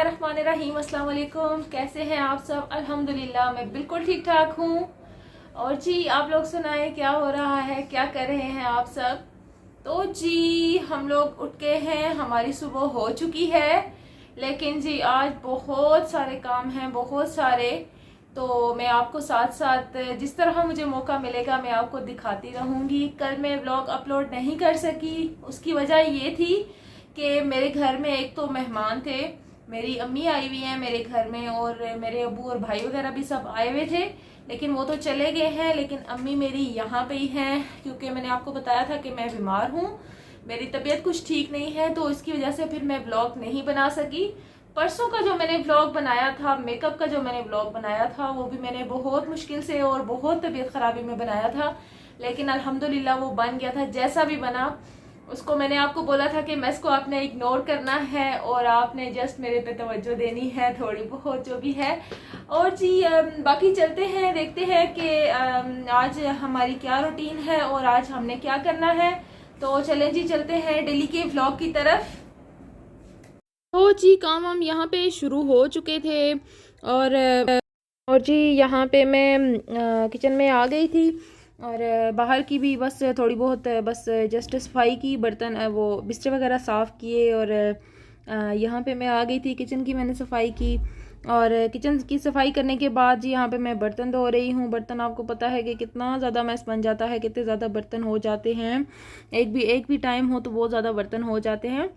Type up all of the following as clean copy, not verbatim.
बिस्मिल्लाहिर्रहमानिर्रहीम। अस्सलाम वालेकुम। कैसे हैं आप सब? अल्हम्दुलिल्लाह मैं बिल्कुल ठीक ठाक हूँ। और जी आप लोग सुनाएं, क्या हो रहा है, क्या कर रहे हैं आप सब? तो जी हम लोग उठ के हैं, हमारी सुबह हो चुकी है, लेकिन जी आज बहुत सारे काम हैं, बहुत सारे। तो मैं आपको साथ साथ जिस तरह मुझे मौका मिलेगा मैं आपको दिखाती रहूँगी। कल मैं व्लॉग अपलोड नहीं कर सकी, उसकी वजह ये थी कि मेरे घर में एक तो मेहमान थे, मेरी अम्मी आई हुई हैं मेरे घर में, और मेरे अबू और भाई वगैरह भी सब आए हुए थे, लेकिन वो तो चले गए हैं। लेकिन अम्मी मेरी यहाँ पे ही हैं, क्योंकि मैंने आपको बताया था कि मैं बीमार हूँ, मेरी तबीयत कुछ ठीक नहीं है, तो इसकी वजह से फिर मैं ब्लॉग नहीं बना सकी। परसों का जो मैंने ब्लॉग बनाया था, मेकअप का जो मैंने ब्लॉग बनाया था, वो भी मैंने बहुत मुश्किल से और बहुत तबीयत खराबी में बनाया था, लेकिन अल्हम्दुलिल्लाह वो बन गया था। जैसा भी बना उसको मैंने आपको बोला था कि मैं इसको आपने इग्नोर करना है और आपने जस्ट मेरे पे तवज्जो देनी है थोड़ी बहुत जो भी है। और जी बाकी चलते हैं, देखते हैं कि आज हमारी क्या रूटीन है और आज हमने क्या करना है। तो चलें जी, चलते हैं डेली के व्लॉग की तरफ। तो जी काम हम यहाँ पे शुरू हो चुके थे, और जी यहाँ पे मैं किचन में आ गई थी, और बाहर की भी बस थोड़ी बहुत बस जस्ट सफाई की, बर्तन वो बिस्तर वगैरह साफ़ किए, और यहाँ पे मैं आ गई थी, किचन की मैंने सफाई की। और किचन की सफाई करने के बाद जी यहाँ पे मैं बर्तन धो रही हूँ। बर्तन आपको पता है कि कितना ज़्यादा मैस बन जाता है, कितने ज़्यादा बर्तन हो जाते हैं, एक भी टाइम हो तो बहुत ज़्यादा बर्तन हो जाते हैं।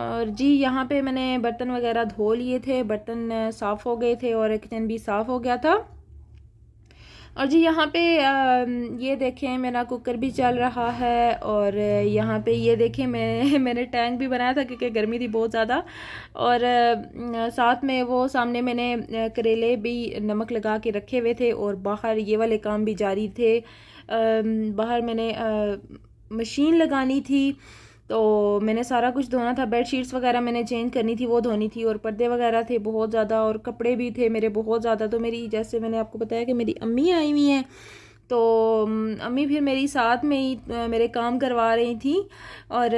और जी यहाँ पे मैंने बर्तन वगैरह धो लिए थे, बर्तन साफ़ हो गए थे और किचन भी साफ़ हो गया था। और जी यहाँ पे ये देखें मेरा कुकर भी चल रहा है, और यहाँ पे ये देखें मैंने टैंक भी बनाया था क्योंकि गर्मी थी बहुत ज़्यादा। और साथ में वो सामने मैंने करेले भी नमक लगा के रखे हुए थे, और बाहर ये वाले काम भी जारी थे। बाहर मैंने मशीन लगानी थी, तो मैंने सारा कुछ धोना था, बेड शीट्स वगैरह मैंने चेंज करनी थी, वो धोनी थी, और पर्दे वगैरह थे बहुत ज़्यादा, और कपड़े भी थे मेरे बहुत ज़्यादा। तो मेरी, जैसे मैंने आपको बताया कि मेरी अम्मी आई हुई हैं, तो अम्मी फिर मेरी साथ में ही मेरे काम करवा रही थी, और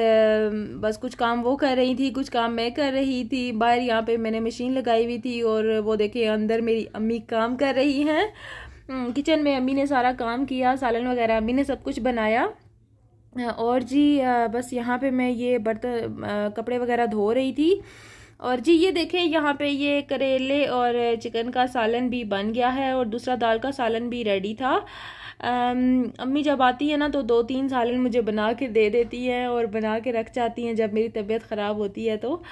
बस कुछ काम वो कर रही थी, कुछ काम मैं कर रही थी। बाहर यहाँ पे मैंने मशीन लगाई हुई थी, और वो देखिए अंदर मेरी अम्मी काम कर रही हैं। किचन में अम्मी ने सारा काम किया, सालन वगैरह अम्मी ने सब कुछ बनाया। और जी बस यहाँ पे मैं ये बर्तन कपड़े वगैरह धो रही थी। और जी ये देखें यहाँ पे ये करेले और चिकन का सालन भी बन गया है, और दूसरा दाल का सालन भी रेडी था। अम्मी जब आती है ना तो 2-3 सालन मुझे बना के दे देती हैं और बना के रख जाती हैं जब मेरी तबीयत ख़राब होती है। तो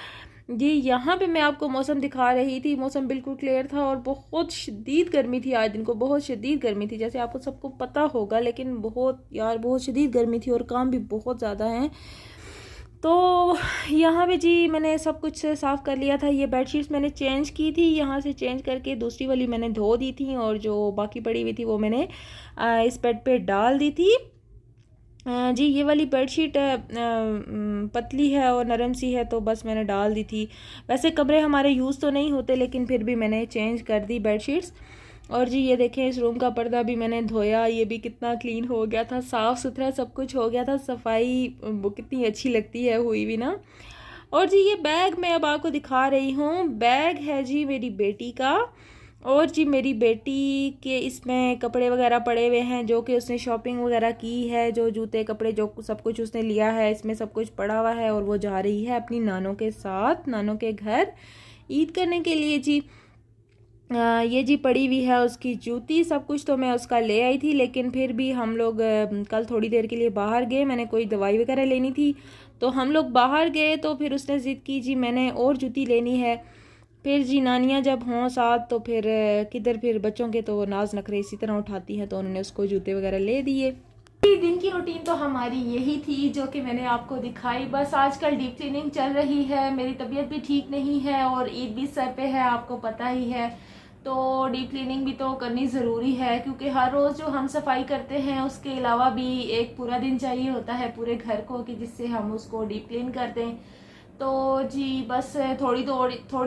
जी यहाँ पे मैं आपको मौसम दिखा रही थी, मौसम बिल्कुल क्लियर था, और बहुत शदीद गर्मी थी आज दिन को, बहुत शदीद गर्मी थी, जैसे आपको सबको पता होगा, लेकिन बहुत यार बहुत शदीद गर्मी थी, और काम भी बहुत ज़्यादा हैं। तो यहाँ पे जी मैंने सब कुछ साफ़ कर लिया था। ये बेडशीट्स मैंने चेंज की थी, यहाँ से चेंज करके दूसरी वाली मैंने धो दी थी, और जो बाकी पड़ी हुई थी वो मैंने इस बेड पे डाल दी थी। जी ये वाली बेडशीट पतली है और नरम सी है, तो बस मैंने डाल दी थी। वैसे कमरे हमारे यूज़ तो नहीं होते, लेकिन फिर भी मैंने चेंज कर दी बेडशीट्स। और जी ये देखें इस रूम का पर्दा भी मैंने धोया, ये भी कितना क्लीन हो गया था, साफ़ सुथरा सब कुछ हो गया था। सफाई वो कितनी अच्छी लगती है हुई भी ना। और जी ये बैग मैं अब आपको दिखा रही हूँ, बैग है जी मेरी बेटी का। और जी मेरी बेटी के इसमें कपड़े वगैरह पड़े हुए हैं, जो कि उसने शॉपिंग वगैरह की है, जो जूते कपड़े जो सब कुछ उसने लिया है, इसमें सब कुछ पड़ा हुआ है, और वो जा रही है अपनी नानों के साथ, नानों के घर ईद करने के लिए। जी ये जी पड़ी हुई है उसकी जूती, सब कुछ तो मैं उसका ले आई थी, लेकिन फिर भी हम लोग कल थोड़ी देर के लिए बाहर गए, मैंने कोई दवाई वगैरह लेनी थी, तो हम लोग बाहर गए, तो फिर उसने ज़िद की जी मैंने और जूती लेनी है। फिर जी नानियाँ जब हों साथ तो फिर किधर, फिर बच्चों के तो नाज नखरे इसी तरह उठाती हैं, तो उन्होंने उसको जूते वगैरह ले दिए। दिन की रूटीन तो हमारी यही थी जो कि मैंने आपको दिखाई। बस आजकल डीप क्लीनिंग चल रही है, मेरी तबीयत भी ठीक नहीं है, और ईद भी सर पे है, आपको पता ही है, तो डीप क्लीनिंग भी तो करनी ज़रूरी है, क्योंकि हर रोज़ जो हम सफाई करते हैं उसके अलावा भी एक पूरा दिन चाहिए होता है पूरे घर को, कि जिससे हम उसको डीप क्लीन कर दें। तो जी बस थोड़ी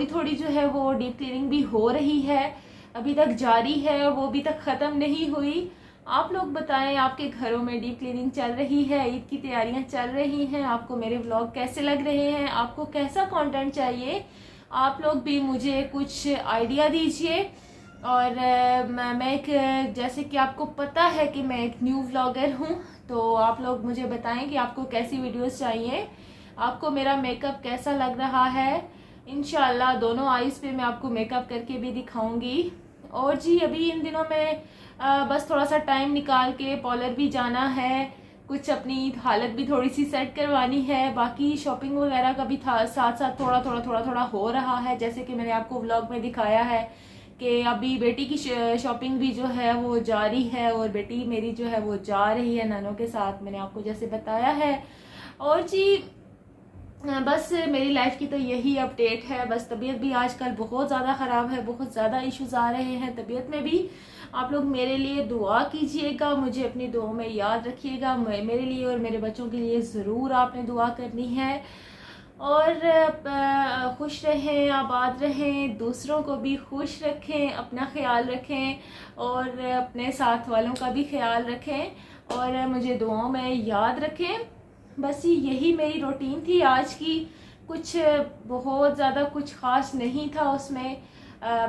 थोड़ी जो है वो डीप क्लीनिंग भी हो रही है, अभी तक जारी है, वो अभी तक ख़त्म नहीं हुई। आप लोग बताएं, आपके घरों में डीप क्लीनिंग चल रही है, ईद की तैयारियां चल रही हैं, आपको मेरे व्लॉग कैसे लग रहे हैं, आपको कैसा कंटेंट चाहिए आप लोग भी मुझे कुछ आइडिया दीजिए। और मैं एक, जैसे कि आपको पता है कि मैं एक न्यू व्लॉगर हूँ, तो आप लोग मुझे बताएं कि आपको कैसी वीडियोस चाहिए, आपको मेरा मेकअप कैसा लग रहा है। इंशाल्लाह दोनों आईज पे मैं आपको मेकअप करके भी दिखाऊंगी। और जी अभी इन दिनों में बस थोड़ा सा टाइम निकाल के पार्लर भी जाना है, कुछ अपनी हालत भी थोड़ी सी सेट करवानी है, बाकी शॉपिंग वगैरह का भी था साथ साथ थोड़ा हो रहा है। जैसे कि मैंने आपको व्लॉग में दिखाया है कि अभी बेटी की शॉपिंग भी जो है वो जारी है, और बेटी मेरी जो है वो जा रही है नानों के साथ, मैंने आपको जैसे बताया है। और जी बस मेरी लाइफ की तो यही अपडेट है। बस तबीयत भी आजकल बहुत ज़्यादा ख़राब है, बहुत ज़्यादा इश्यूज आ रहे हैं तबीयत में भी। आप लोग मेरे लिए दुआ कीजिएगा, मुझे अपनी दुआ में याद रखिएगा। मेरे लिए और मेरे बच्चों के लिए ज़रूर आपने दुआ करनी है। और खुश रहें, आबाद रहें, दूसरों को भी खुश रखें, अपना ख्याल रखें और अपने साथ वालों का भी ख्याल रखें और मुझे दुआओं में याद रखें। बस यही मेरी रूटीन थी आज की। कुछ बहुत ज़्यादा कुछ ख़ास नहीं था उसमें,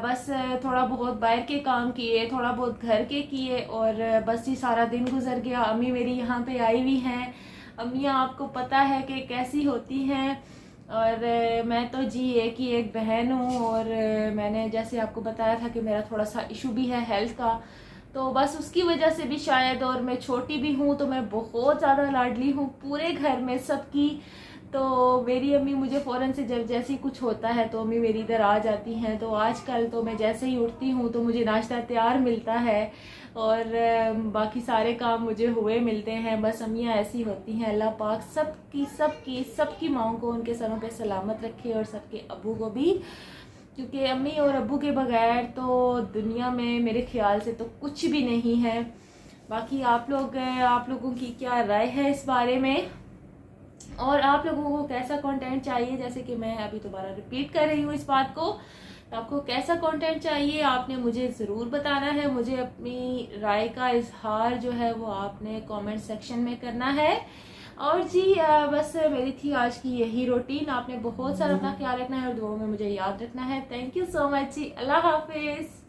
बस थोड़ा बहुत बाहर के काम किए, थोड़ा बहुत घर के किए और बस ये सारा दिन गुजर गया। अम्मी मेरी यहाँ पे आई हुई हैं। अम्मियाँ आपको पता है कि कैसी होती हैं, और मैं तो जी एक ही एक बहन हूँ। और मैंने जैसे आपको बताया था कि मेरा थोड़ा सा इशू भी है हेल्थ का, तो बस उसकी वजह से भी शायद, और मैं छोटी भी हूँ तो मैं बहुत ज़्यादा लाडली हूँ पूरे घर में सबकी। तो मेरी अम्मी मुझे फ़ौरन से जब जैसे ही कुछ होता है तो अम्मी मेरी इधर आ जाती हैं। तो आजकल तो मैं जैसे ही उठती हूँ तो मुझे नाश्ता तैयार मिलता है और बाकी सारे काम मुझे हुए मिलते हैं। बस अम्मियाँ ऐसी होती हैं। अल्लाह पाक सबकी माँओं को उनके सरों पे सलामत रखे और सबके अब्बू को भी, क्योंकि अम्मी और अब्बू के बगैर तो दुनिया में मेरे ख्याल से तो कुछ भी नहीं है। बाकी आप लोगों की क्या राय है इस बारे में, और आप लोगों को कैसा कंटेंट चाहिए। जैसे कि मैं अभी दोबारा रिपीट कर रही हूँ इस बात को, तो आपको कैसा कंटेंट चाहिए आपने मुझे ज़रूर बताना है। मुझे अपनी राय का इजहार जो है वो आपने कमेंट सेक्शन में करना है। और जी बस मेरी थी आज की यही रूटीन। आपने बहुत सारा अपना ख्याल रखना है और दुआ में मुझे याद रखना है। थैंक यू सो मच जी, अल्लाह हाफिज़।